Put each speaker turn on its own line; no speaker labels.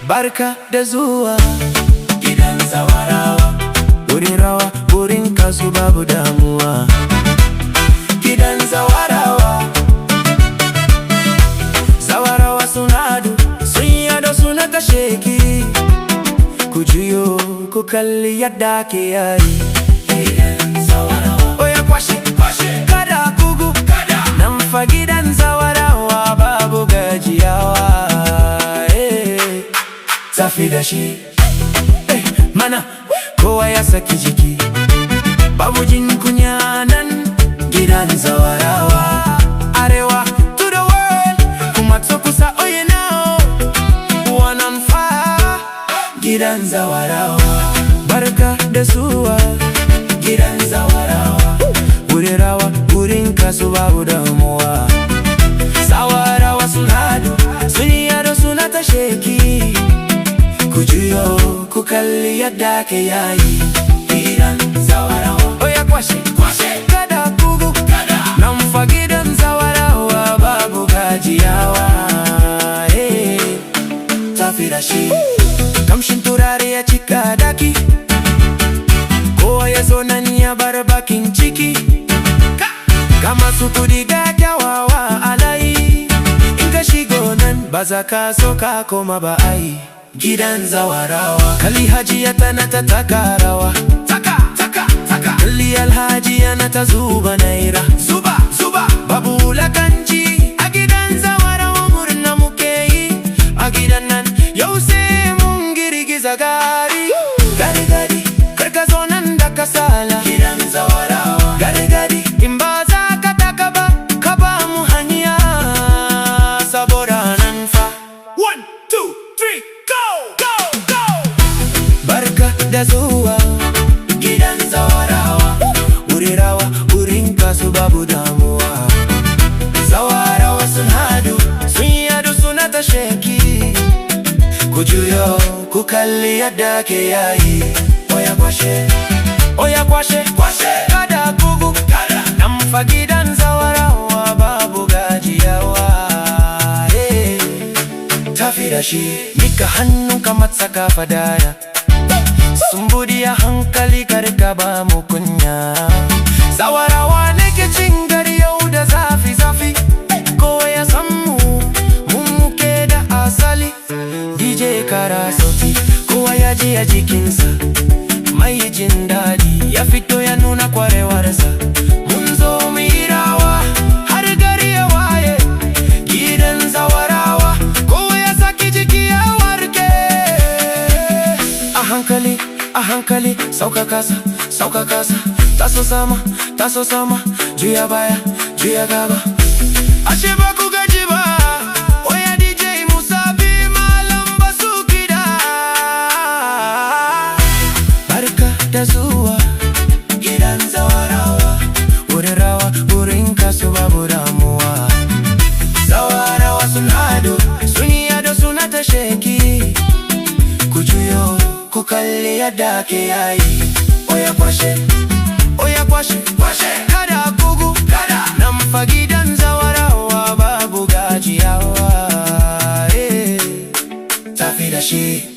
Barka da zuwa gidan zawarawa, wurin rawa, wurin kasu babu damuwa. Gidan zawarawa, zawarawa suna ado, sun yado suna ta sheki. Ku juyo ku kalli yadda ke yayi. Gidan zawarawa, oya kwashe, kwashe, kada kugu, kada. Nan fa gidan zawarawa babu gajiyawa. Tafi da shi, mana kowa ya saki jiki, babu jin kunya nan. Gidan zawarawa, arewa to the world, kuma to kusa, oh you know, wannan fa. Gidan zawarawa, barka da zuwa gidan zawarawa, wurin rawa, wurin kasu babu damuwa. Zawarawa suna ado, sun yado suna ta sheki. Ku juyo ku kalli yadda ke yayi. Gidan zawarawa, oya kwashe, kwashe, kada kugu, kada. Nan fa gidan zawarawa babu gajiyawa. Tafi da shi, kamshin turare ya cika daki, kowa ya zo nan ya bar bakin ciki. Ga masu kudi ga kyawawa alayi, in ka shigo nan ba za ka so ka koma ba ai. Gidan zawarawa, kalli hajiya tana ta taka rawa, taka, taka, taka. Kalli alhaji yana ta zuba naira, zuba, zuba. Babu wulakanci a gidan zawarawa, murna muke yi a gidan nan. Yau sai mun girgiza gari. Gari gari, kar ka zo nan da kasala. Gidan zawarawa, gari gari, in ba za ka taka ba, ka ba mu hanya. Saboda nan fa 1, 2, 3 da zuwa gidan zawarawa, wurin rawa, wurin kasu babu damuwa. Zawarawa sun hadu, sun yadu suna ta sheki. Ku juyo ku kalli yadda ke yayi. Oya kwashe, oya kwashe, kwashe, kada kugu, kada. Nan fa gidan zawarawa babu gajiyawa. Tafi da shi, mika hannunka matsaka fadaya. Sumbudi a hankali karka ba mu kunya. Zawarawa ne ke cin gari yau da zafi zafi, kowa ya san mu, mun muke da asali. DJ kara sauti, kowa ya ji a jikinsa, mai jin daɗi ya fito ya nuna kwarewarsa. Mun zo mu yi rawa har gari ya waye. Gidan zawarawa, kowa ya saki jiki ya warke. A hankali, a hankali, sauka kasa, sauka kasa. Taso sama, juya baya, juya gaba. Ashe ba ku gaji ba, oya DJ Musabi malam basu kiɗa. Barka da zuwa gidan zawarawa, wurin rawa, wurin kasu babu damuwa. Zawarawa sun hado, sun yado suna ta sheki. Ku juyo ku kalli yadda ke yayi. Oya kwashe, oya kwashe, kwashe, kada kugu, kada. Nan fa gidan zawarawa babu gajiyawa. Tafi da shi.